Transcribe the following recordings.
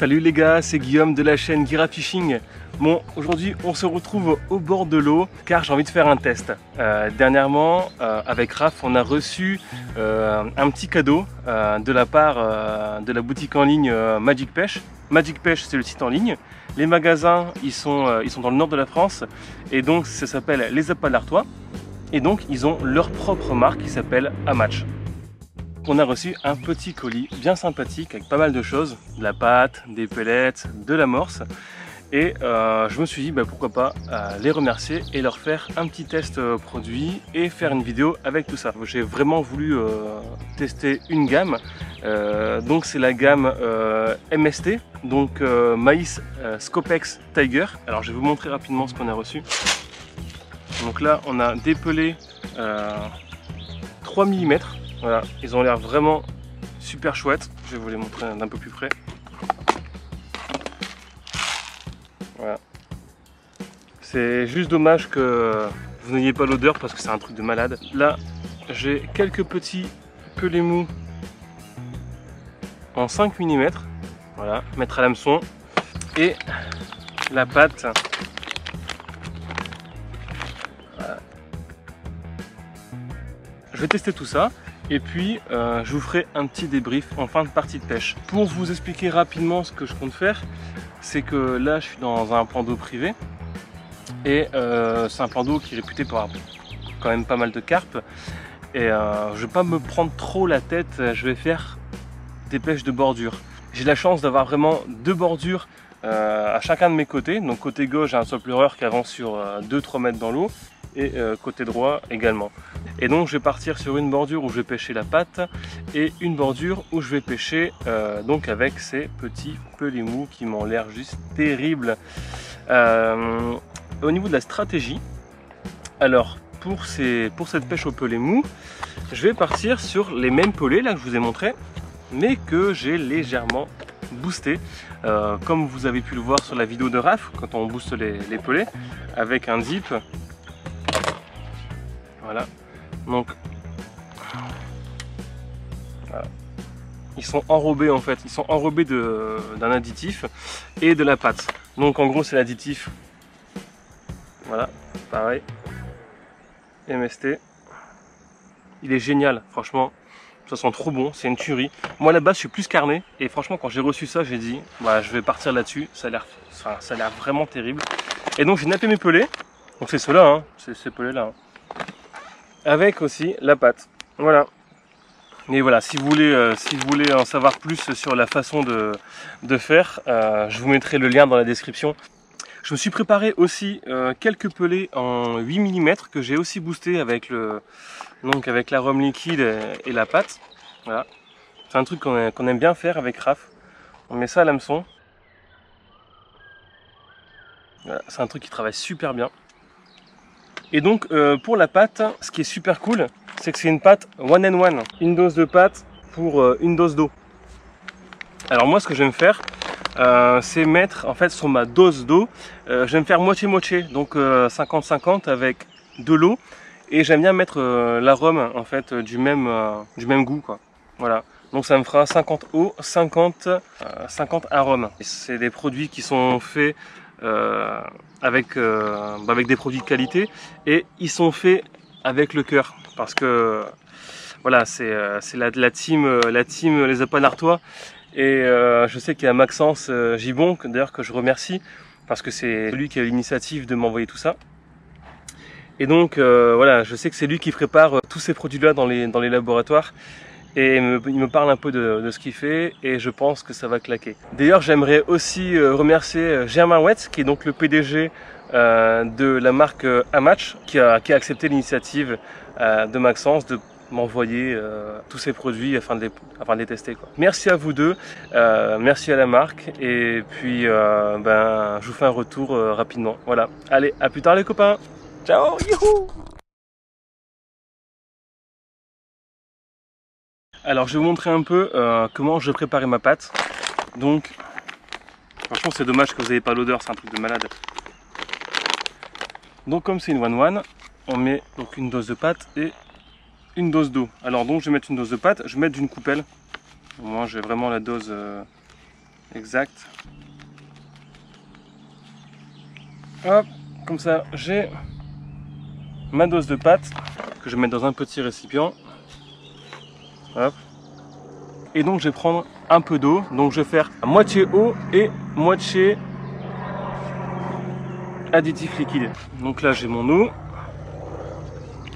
Salut les gars, c'est Guillaume de la chaîne Guira Fishing. Bon, aujourd'hui on se retrouve au bord de l'eau car j'ai envie de faire un test. Dernièrement, avec Raph, on a reçu un petit cadeau de la part de la boutique en ligne Magic Pêche. Magic Pêche, c'est le site en ligne. Les magasins, ils sont dans le nord de la France et donc ça s'appelle Les Appâts d'Artois. Et donc ils ont leur propre marque qui s'appelle Amatch. On a reçu un petit colis bien sympathique avec pas mal de choses, de la pâte, des pellets, de l'amorce. Et je me suis dit pourquoi pas les remercier et leur faire un petit test produit et faire une vidéo avec tout ça. J'ai vraiment voulu tester une gamme, donc c'est la gamme MST, donc Maïs Scopex Tiger. Alors je vais vous montrer rapidement ce qu'on a reçu. Donc là on a des pellets 3 mm. Voilà, ils ont l'air vraiment super chouettes. Je vais vous les montrer d'un peu plus près. Voilà. C'est juste dommage que vous n'ayez pas l'odeur parce que c'est un truc de malade. Là, j'ai quelques petits pellets mous en 5 mm. Voilà, mettre à l'hameçon. Et la pâte. Voilà. Je vais tester tout ça. Et puis je vous ferai un petit débrief en fin de partie de pêche. Pour vous expliquer rapidement ce que je compte faire, c'est que là je suis dans un plan d'eau privé et c'est un plan d'eau qui est réputé pour avoir quand même pas mal de carpes. Et je ne vais pas me prendre trop la tête, je vais faire des pêches de bordure. J'ai la chance d'avoir vraiment deux bordures à chacun de mes côtés. Donc côté gauche j'ai un soppleur qui avance sur 2-3 mètres dans l'eau et côté droit également. Et donc je vais partir sur une bordure où je vais pêcher la pâte et une bordure où je vais pêcher donc avec ces petits pellets mous qui m'ont l'air juste terribles. Au niveau de la stratégie, alors pour cette pêche au pellet mou, je vais partir sur les mêmes pellets là que je vous ai montré, mais que j'ai légèrement boosté, comme vous avez pu le voir sur la vidéo de Raph, quand on booste les pellets avec un dip. Voilà. Donc, voilà. Ils sont enrobés en fait, ils sont enrobés d'un additif et de la pâte. Donc en gros c'est l'additif. Voilà, pareil. MST. Il est génial, franchement. Ça sent trop bon, c'est une tuerie. Moi à la base je suis plus carné et franchement quand j'ai reçu ça j'ai dit je vais partir là-dessus. Ça a l'air vraiment terrible. Et donc j'ai nappé mes pellets. Donc c'est ceux-là, hein. C'est ces pellets là. Hein. Avec aussi la pâte, voilà. Mais voilà, si vous voulez en savoir plus sur la façon de faire, je vous mettrai le lien dans la description. Je me suis préparé aussi quelques pellets en 8 mm que j'ai aussi boosté avec avec l'arôme liquide et la pâte. Voilà, c'est un truc qu'on aime bien faire avec Raph. On met ça à l'hameçon. Voilà, c'est un truc qui travaille super bien. Et donc pour la pâte, ce qui est super cool, c'est que c'est une pâte one and one. Une dose de pâte pour une dose d'eau. Alors moi ce que je vais me faire, c'est mettre en fait sur ma dose d'eau, je vais me faire moitié-moitié, donc 50-50 avec de l'eau. Et j'aime bien mettre l'arôme en fait du même goût quoi. Voilà. Donc ça me fera 50 eau, 50 arômes. C'est des produits qui sont faits avec des produits de qualité et ils sont faits avec le cœur parce que voilà c'est la team Les Appâts d'Artois et je sais qu'il y a Maxence Gibon d'ailleurs que je remercie parce que c'est lui qui a l'initiative de m'envoyer tout ça et donc voilà, je sais que c'est lui qui prépare tous ces produits là dans les laboratoires. Et il me parle un peu de ce qu'il fait et je pense que ça va claquer. D'ailleurs j'aimerais aussi remercier Germain Wetz qui est donc le PDG de la marque Amatch qui a accepté l'initiative de Maxence de m'envoyer tous ces produits afin de les tester quoi. Merci à vous deux, merci à la marque et puis je vous fais un retour rapidement. Voilà, allez à plus tard les copains, ciao, youhou. Alors je vais vous montrer un peu comment je préparais ma pâte. Donc franchement c'est dommage que vous n'ayez pas l'odeur, c'est un truc de malade. Donc comme c'est une one-one, on met donc une dose de pâte et une dose d'eau. Alors donc je vais mettre une dose de pâte, je vais mettre d'une coupelle. Moi j'ai vraiment la dose Exact. Hop, comme ça, j'ai ma dose de pâte que je vais mettre dans un petit récipient. Hop. Et donc je vais prendre un peu d'eau. Donc je vais faire à moitié eau et moitié additif liquide. Donc là j'ai mon eau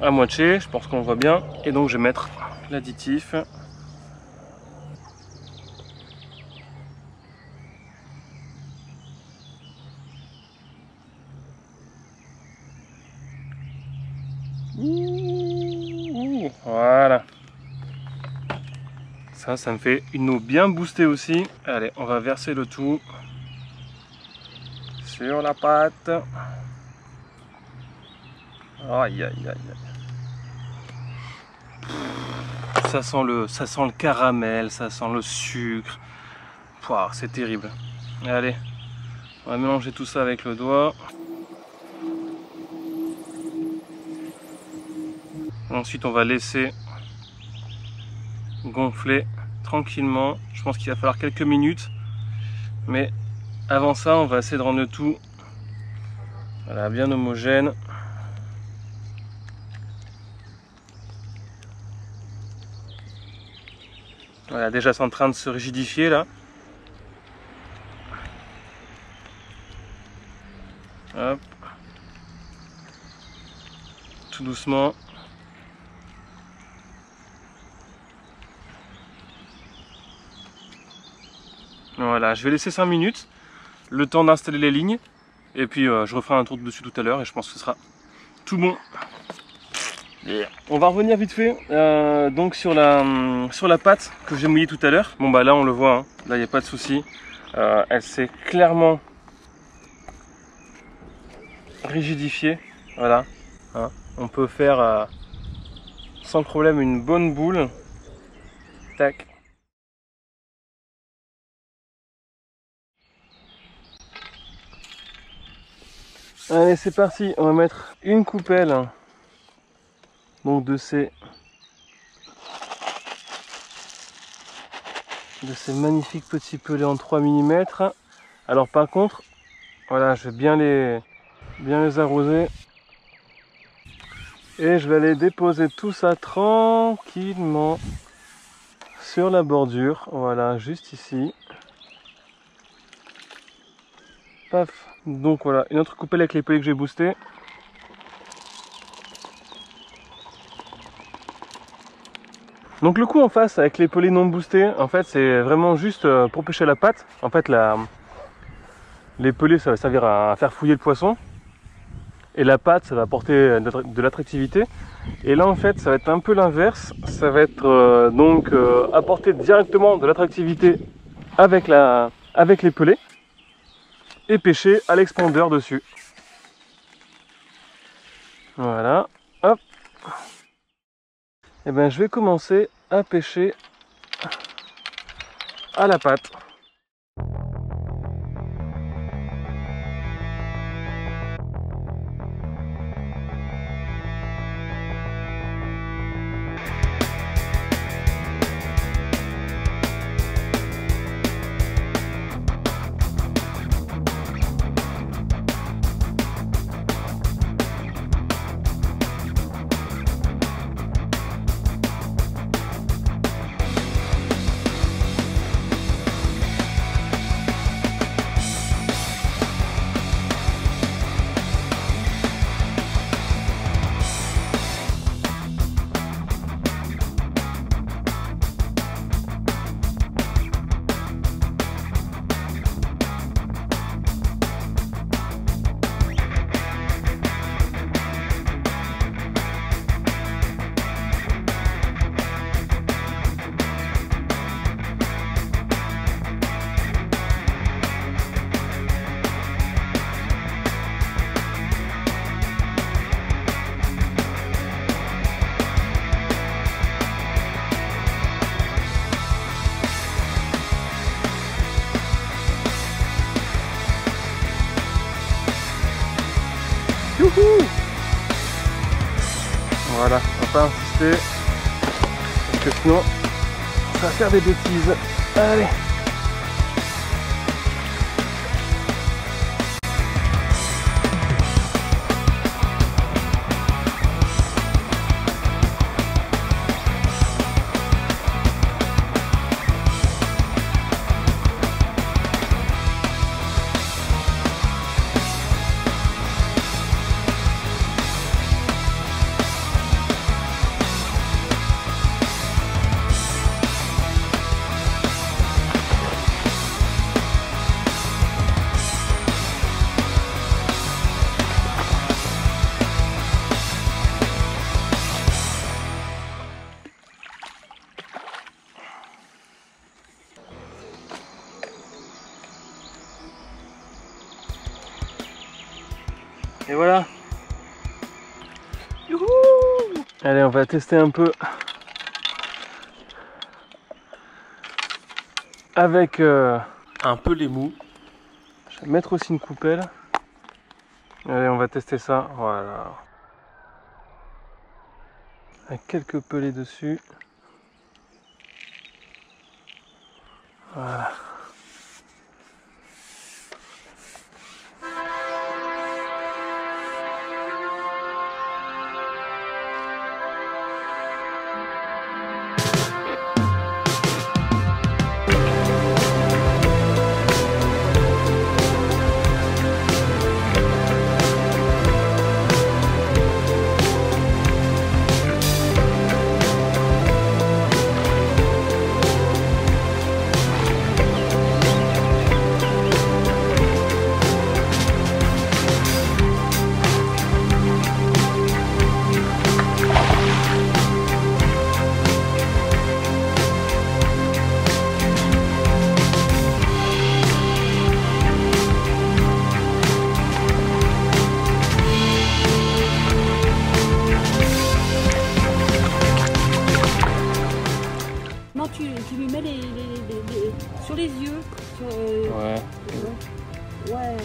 à moitié, je pense qu'on voit bien. Et donc je vais mettre l'additif. Voilà. Ça me fait une eau bien boostée aussi. Allez, on va verser le tout sur la pâte. Aïe, aïe, aïe, aïe. Ça sent le caramel, ça sent le sucre. C'est terrible. Allez, on va mélanger tout ça avec le doigt. Ensuite, on va laisser gonfler tranquillement. Je pense qu'il va falloir quelques minutes. Mais avant ça, on va essayer de rendre le tout voilà, bien homogène. Voilà, déjà c'est en train de se rigidifier là. Hop. Tout doucement. Voilà, je vais laisser 5 minutes, le temps d'installer les lignes, et puis je referai un tour dessus tout à l'heure et je pense que ce sera tout bon. On va revenir vite fait donc sur la pâte que j'ai mouillée tout à l'heure. Bon bah là on le voit, hein. Là il n'y a pas de souci, elle s'est clairement rigidifiée, voilà, hein. On peut faire sans problème une bonne boule, tac. Allez, c'est parti, on va mettre une coupelle donc de ces magnifiques petits pelets en 3 mm. Alors par contre, voilà, je vais bien les arroser et je vais aller déposer tout ça tranquillement sur la bordure, voilà, juste ici. Paf. Donc voilà, une autre coupelle avec les pelets que j'ai boosté. Donc le coup en face avec les pelets non boostés, en fait c'est vraiment juste pour pêcher la pâte. En fait les pelets ça va servir à faire fouiller le poisson. Et la pâte ça va apporter de l'attractivité. Et là en fait ça va être un peu l'inverse. Ça va être donc apporter directement de l'attractivité avec les pelets. Et pêcher à l'expandeur dessus. Voilà, hop. Et ben je vais commencer à pêcher à la pâte. Youhou! Voilà, on va pas insister parce que sinon ça va faire des bêtises. Allez, Et voilà. Youhou! Allez, on va tester un peu avec un peu les mous. Je vais mettre aussi une coupelle. Allez, on va tester ça. Voilà. Avec quelques pelés dessus. Voilà. Tu lui mets sur les yeux. Sur, Ouais. Ouais.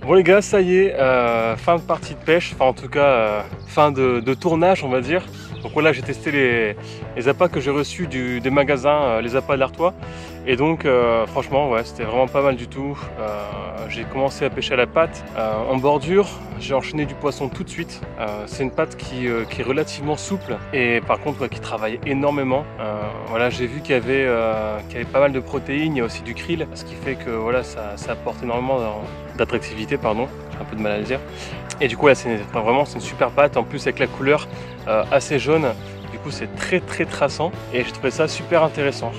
Bon les gars, ça y est, fin de partie de pêche, enfin en tout cas fin de tournage on va dire. Donc voilà, j'ai testé les appâts que j'ai reçus des magasins, les appâts de l'Artois. Et donc franchement, ouais, c'était vraiment pas mal du tout. J'ai commencé à pêcher à la patte en bordure. J'ai enchaîné du poisson tout de suite. C'est une patte qui est relativement souple et par contre ouais, qui travaille énormément. Voilà, j'ai vu qu'il y avait pas mal de protéines, il y a aussi du krill, ce qui fait que voilà, ça apporte énormément d'attractivité, pardon, j'ai un peu de mal à le dire. Et du coup, là, c'est une super pâte, en plus avec la couleur assez jaune, du coup c'est très traçant et j'ai trouvé ça super intéressant.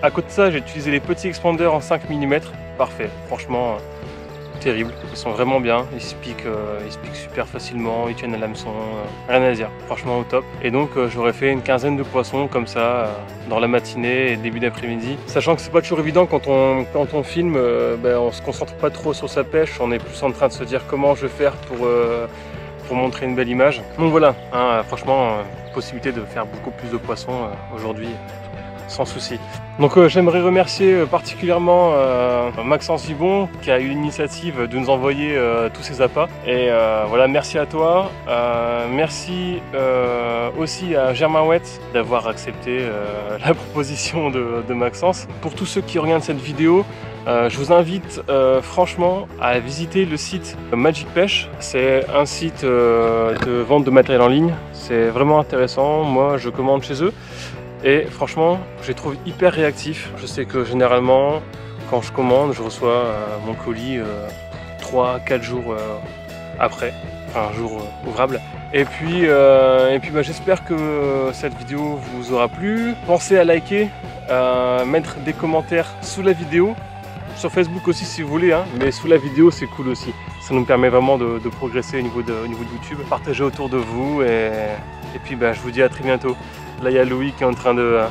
À côté de ça, j'ai utilisé les petits expanders en 5 mm, parfait, franchement terrible, ils sont vraiment bien, ils se piquent super facilement, ils tiennent à l'hameçon, rien à dire, franchement au top. Et donc j'aurais fait une quinzaine de poissons comme ça dans la matinée et début d'après-midi, sachant que c'est pas toujours évident quand on filme, on se concentre pas trop sur sa pêche, on est plus en train de se dire comment je vais faire pour montrer une belle image. Donc voilà, hein, franchement, possibilité de faire beaucoup plus de poissons aujourd'hui, sans souci. Donc j'aimerais remercier particulièrement Maxence Vibon qui a eu l'initiative de nous envoyer tous ces appâts. Et voilà, merci à toi. Merci aussi à Germain Ouette d'avoir accepté la proposition de Maxence. Pour tous ceux qui regardent cette vidéo, je vous invite franchement à visiter le site Magic Pêche. C'est un site de vente de matériel en ligne. C'est vraiment intéressant. Moi, je commande chez eux. Et franchement, je les trouve hyper réactifs. Je sais que généralement, quand je commande, je reçois mon colis 3-4 jours après, enfin un jour ouvrable. Et puis j'espère que cette vidéo vous aura plu. Pensez à liker, mettre des commentaires sous la vidéo. Sur Facebook aussi si vous voulez, hein, mais sous la vidéo c'est cool aussi. Ça nous permet vraiment de progresser au niveau de YouTube. Partagez autour de vous et puis je vous dis à très bientôt. Là il y a Louis qui est en train de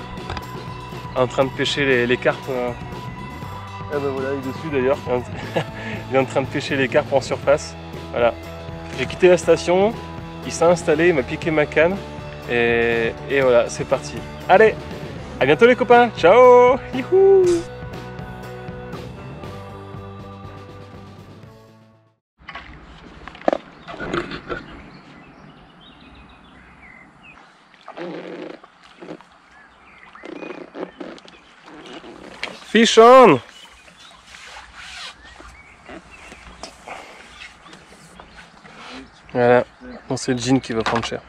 pêcher les carpes. Ah bah voilà, il est dessus d'ailleurs. Il est en train de pêcher les carpes en surface. Voilà. J'ai quitté la station, il s'est installé, il m'a piqué ma canne. Et voilà, c'est parti. Allez, à bientôt les copains. Ciao. Youhou. Fish on! Voilà, c'est le jean qui va prendre cher.